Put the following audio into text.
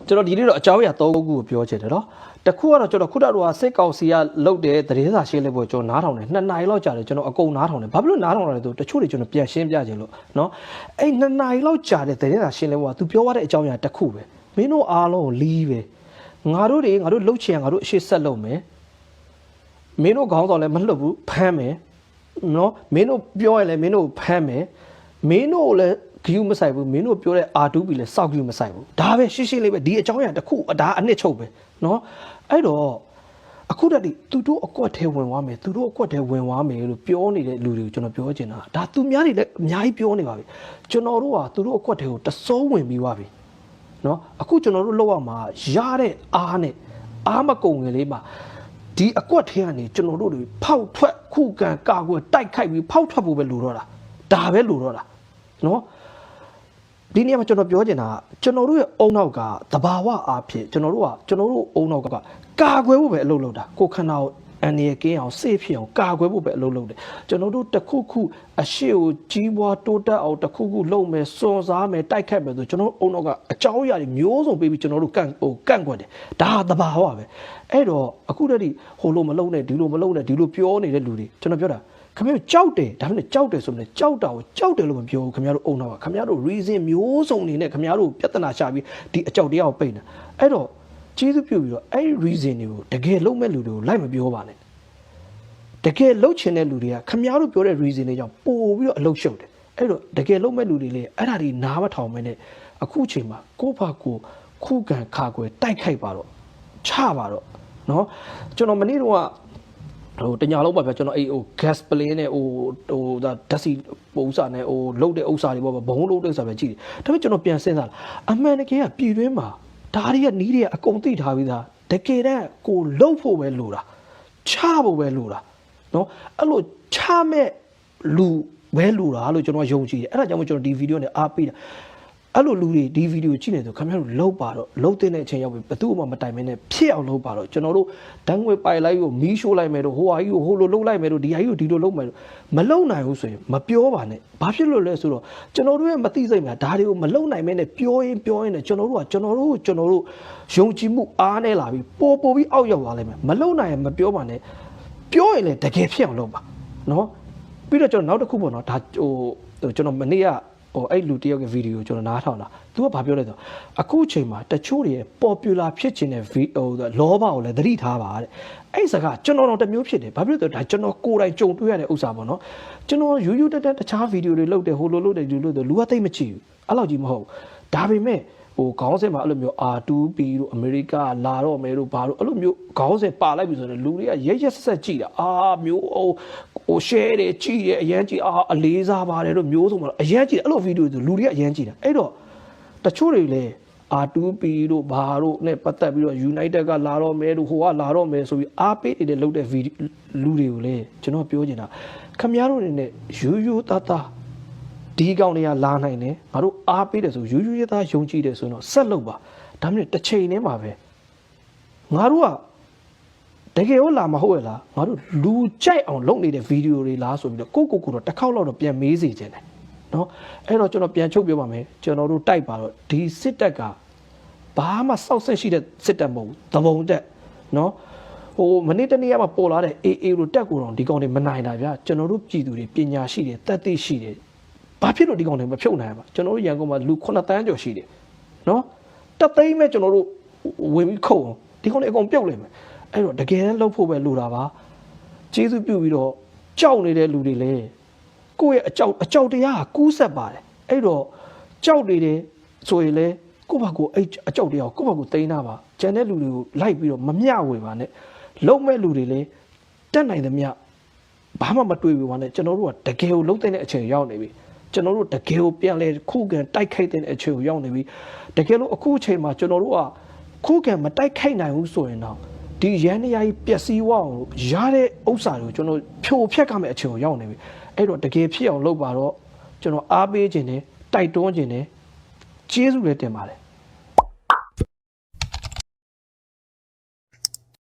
ကျွန်တော်ဒီနေ့တော့အကြောင်းအရာ၃ခုကိုပြောချင်တယ်နော်တစ်ခုကတော့ကျွန်တော်ခုနကတော့စိတ်ကောက်စီကလုတ်တဲ့သတင်းစာရှင်းလင်းပွဲကျွန်တော်နားထောင်တယ်2 နာရီလောက်ကြာတယ်ကျွန်တော်အကုန်နားထောင်တယ်ဘာဖြစ်လို့နားထောင်ရလဲဆိုတချို့တွေကျွန်တော်ပြန်ရှင်းပြခြင်းလို့နော်အဲ့2 နာရီလောက်ကြာတဲ့သတင်းစာရှင်းလင်းပွဲက तू ပြောရတဲ့အကြောင်းအရာတစ်ခုပဲမင်းတို့အားလုံးကိုလီးပဲငါတို့လှုပ်ချင်ငါတို့အရှိဆက်လုပ်မယ်မင်းတို့ခေါင်းဆောင်လည်းမလှုပ်ဘူးဖမ်းမယ်နော်မင်းတို့ပြောရင်လည်းမင်းတို့ဖမ်းမယ်မင်းတို့လည်းဂယူမဆိုင်ဘူးမင်းတို့ပြောတဲ့ R2B လည်းစောက်ဂယူမဆိုင်ဘူးဒါပဲရှင်းရှင်းလေးပဲဒီအကြောင်းအရာတစ်ခုဒါအနှစ်ချုပ်ပဲနော်အဲ့တော့အခုတည်းကသူတို့အကွက်ထဲဝင်သွားမယ်သူတို့အကွက်ထဲဝင်သွားမယ်လို့ပြောနေတဲ့လူတွေကိုကျွန်တော်ပြောချင်တာဒါသူများတွေလည်းအများကြီးပြောနေပါပြီကျွန်တော်တို့ကသူတို့အကွက်ထဲကိုတစိုးဝင်ပြီးသွားပြီနော်အခုကျွန်တော်တို့လောက်ရမှာရတဲ့အားနဲ့အားမကုန်ငယ်လေးမှာဒီအကွက်ထဲကနေကျွန်တော်တို့တွေဖောက်ထွက်ခုခံကာကွယ်တိုက်ခိုက်ပြီးဖောက်ထွက်ဖို့ပဲလိုတော့တာဒါပဲလိုတော့တာနော်ဒီနေ့မှာကျွန်တော်ပြောချင်တာကျွန်တော်တို့ရဲ့အုံနောက်ကသဘာဝအားဖြင့်ကျွန်တော်တို့အုံနောက်ကကာကွယ်ဖို့ပဲအလုပ်လုပ်တာကိုခန္ဓာကိုအန်ရကင်းအောင်စေးဖြစ်အောင်ကာကွယ်ဖို့ပဲအလုပ်လုပ်တယ်ကျွန်တော်တို့တစ်ခုခုအရှိကိုကြီးပွားတိုးတက်အောင်တစ်ခုခုလုပ်မယ်စွန့်စားမယ်တိုက်ခတ်မယ်ဆိုကျွန်တော်တို့အုံနောက်ကအကြောင်းအရာတွေမျိုးစုံပေးပြီးကျွန်တော်တို့ကန့်ကွက်တယ်ဒါသဘာဝပဲအဲ့တော့အခုတည်းဟိုလိုမလုပ်နဲ့ဒီလိုမလုပ်နဲ့ဒီလိုပြောနေတဲ့လူတွေကျွန်တော်ပြောတာခင်ဗျားကြောက်တယ်ဒါပေမဲ့ကြောက်တယ်ဆိုရင်ကြောက်တာကိုကြောက်တယ်လို့မပြောဘူးခင်ဗျားတို့အုံနောက်ကခင်ဗျားတို့ reason မျိုးစုံနေနဲ့ခင်ဗျားတို့ပြဿနာရှာပြီးဒီအကြောက်တရားကိုပိတ်နေအဲ့တော့ကျေးဇူးပြုပြီးတော့အဲ့ reason တွေကိုတကယ်လုံးမဲ့လူတွေကိုလိုက်မပြောပါနဲ့တကယ်လှုပ်ချင်တဲ့လူတွေကခင်ဗျားတို့ပြောတဲ့ reason တွေကြောင့်ပို့ပြီးတော့အလုပ်ရှုပ်တယ်အဲ့တော့တကယ်လုံးမဲ့လူတွေလေအဲ့ဒါတွေနားမထောင်မဲနဲ့အခုချိန်မှာကိုယ့်ဘာကိုခုခံခါကွယ်တိုက်ခိုက်ပါတော့ချပါတော့နော်ကျွန်တော်မနေ့တော့တညာလုံးပါဗျာကျွန်တော်အဲ့gas plane နဲ့ဒါဓာတ်စီပုံစံနဲ့လှုပ်တဲ့ဥစ္စာတွေပေါ့ဘုံလှုပ်တဲ့ဥစ္စာပဲကြည့်တယ်ဒါပေမဲ့ကျွန်တော်ပြန်စဉ်းစားလာအမှန်တကယ်ကပြည်တွင်းမှာဒါတွေကနီးတွေကအကုန်သိထားပြီးသားတကယ်တမ်းကိုလှုပ်ဖို့ပဲလိုတာချဖို့ပဲလိုတာနော်အဲ့လိုချမဲ့လူပဲလူတာလို့ကျွန်တော်ယုံကြည်တယ်အဲ့ဒါကြောင့်ကျွန်တော်ဒီဗီဒီယိုနဲ့အားပေးတာအဲ့လိုလူတွေဒီဗီဒီယိုကြည့်နေဆိုခင်ဗျားတို့လောက်ပါတော့လောက်တဲ့အချိန်ရောက်ပြီဘသူ့မှမတိုင်မနဲ့ဖြစ်အောင်လုပ်ပါတော့ကျွန်တော်တို့ဓာတ်ငွေပိုင်လိုက်ကိုမီးရှို့လိုက်မယ်တော့ဟိုဟာကြီးကိုဟိုလိုလုပ်လိုက်မယ်တော့ဒီဟာကြီးကိုဒီလိုလုပ်မယ်တော့မလုပ်နိုင်ဘူးဆိုရင်မပြောပါနဲ့ဘာဖြစ်လို့လဲဆိုတော့ကျွန်တော်တို့ရဲ့မသိစိတ်များဒါတွေကိုမလုပ်နိုင်မဲနဲ့ပြောရင်နဲ့ကျွန်တော်တို့ယုံကြည်မှုအားနဲ့လာပြီးပို့ပြီးအောက်ရောက်သွားလိမ့်မယ်မလုပ်နိုင်ရင်မပြောပါနဲ့ပြောရင်လည်းတကယ်ဖြစ်အောင်လုပ်ပါနော်ပြီးတော့ကျွန်တော်နောက်တစ်ခုပေါ့နော်ဒါကျွန်တော်မနေ့ကအဲ့လူတယောက်ရဲ့ဗီဒီယိုကျွန်တော်နားထောင်တာသူကဘာပြောလဲဆိုအခုအချိန်မှာတချို့တွေ popular ဖြစ်ချင်တဲ့လောဘကိုလည်းသတိထားပါတဲ့အဲ့စကားကျွန်တော်တော့တမျိုးဖြစ်တယ်ဘာဖြစ်လို့လဲဆိုတော့ဒါကျွန်တော်ကိုယ်တိုင်ကြုံတွေ့ရတဲ့ဥစ္စာပေါ့နော်ကျွန်တော်ရိုးရိုးတက်တခြားဗီဒီယိုတွေလုပ်တယ်ဟိုလိုလုပ်တယ်ဒီလိုလုပ်တယ်လူကသိမကြည့်ဘူးအဲ့လောက်ကြီးမဟုတ်ဒါပေမဲ့ခေါင်းစဉ်မှာအဲ့လိုမျိုး R2B တို့အမေရိကလာတော့မယ်တို့ဘာလို့အဲ့လိုမျိုးခေါင်းစဉ်ပါလိုက်ပြီဆိုတော့လူတွေကရက်ဆက်ကြည့်တာမျိုးshare တယ်ကြည့်တယ်အရန်ကြည့်အလေးစားပါတယ်တို့မျိုးစုံမှာအရန်ကြည့်တယ်အဲ့လိုဗီဒီယိုဆိုလူတွေကအရန်ကြည့်တာအဲ့တော့တချို့တွေလည်း R2B တို့ဘာတို့နဲ့ပတ်သက်ပြီးတော့ United ကလာတော့မယ်တို့ဟိုကလာတော့မယ်ဆိုပြီးအားပေးနေတဲ့လုပ်တဲ့ဗီဒီလူတွေကိုလည်းကျွန်တော်ပြောချင်တာခင်ဗျားတို့အနေနဲ့ရိုးသားဒီကောင်တွေကလာနိုင်တယ်ငါတို့အားပေးတယ်ဆိုရိုးသားယုံကြည်တယ်ဆိုတော့ဆက်လုပ်ပါဒါမှမဟုတ်တစ်ချိန်တည်းမှာပဲငါတို့ကတကယ်ရောလာမဟုတ်ရလားငါတို့လူကြိုက်အောင်လုပ်နေတဲ့ဗီဒီယိုတွေလားဆိုပြီးတော့ကိုတော့တစ်ခေါက်လောက်တော့ပြန်မေးစေချင်တယ်နော်အဲ့တော့ကျွန်တော်ပြန်ချုပ်ပြောပါမယ်ကျွန်တော်တို့တိုက်ပါတော့ဒီစစ်တပ်ကဘာမှစောက်ဆက်ရှိတဲ့စစ်တပ်မဟုတ်ဘူးတပုံတက်နော်မနေ့တနေ့ကမှပေါ်လာတဲ့ AA တို့တက်ကိုတော့ဒီကောင်တွေမနိုင်တာဗျာကျွန်တော်တို့ပြည်သူတွေပညာရှိတယ်တတ်သိရှိတယ်ဘာဖြစ်လို့ဒီကောင်တွေမဖြုတ်နိုင်မှာကျွန်တော်တို့ရန်ကုန်မှာလူ9တန်းကျော်ရှိတယ်နော်တသိန်းမဲ့ကျွန်တော်တို့ဝင်ပြီးခုတ်အောင်ဒီကောင်တွေအကုန်ပြုတ်လိုက်မယ်အဲ့တော့တကယ်လှုပ်ဖို့ပဲလိုတာပါကျေးဇူးပြုပြီးတော့ကြောက်နေတဲ့လူတွေလည်းကိုယ့်ရဲ့အကြောက်တရားကူးဆက်ပါတယ်အဲ့တော့ကြောက်နေတယ်ဆိုရင်လေကိုယ့်ဘာကိုအဲ့အကြောက်တရားကိုယ့်ဘာကိုသိမ်းတာပါကျန်တဲ့လူတွေကိုလိုက်ပြီးတော့မမျှဝေပါနဲ့လုံးမဲ့လူတွေလည်းတက်နိုင်သမျှဘာမှမတွေးဘူးပါနဲ့ကျွန်တော်တို့ကတကယ်ကိုလုံးတဲ့အချိန်ရောက်နေပြီကျွန်တော်တို့တကယ်ကိုပြန်လဲခုခံတိုက်ခိုက်တဲ့အချိန်ကိုရောက်နေပြီတကယ်လို့အခုအချိန်မှာကျွန်တော်တို့ကခုခံမတိုက်ခိုက်နိုင်ဘူးဆိုရင်တော့ဒီရန်နေရာကြီးပျက်စီးဝအောင်ရတဲ့ဥစ္စာတွေကိုကျွန်တော်ဖြိုဖျက်ကမဲ့အချိန်ကိုရောက်နေပြီအဲ့တော့တကယ်ဖြစ်အောင်လုပ်ပါတော့ကျွန်တော်အားပေးခြင်းနဲ့တိုက်တွန်းခြင်းနဲ့ကျေးဇူးလည်းတင်ပါတယ်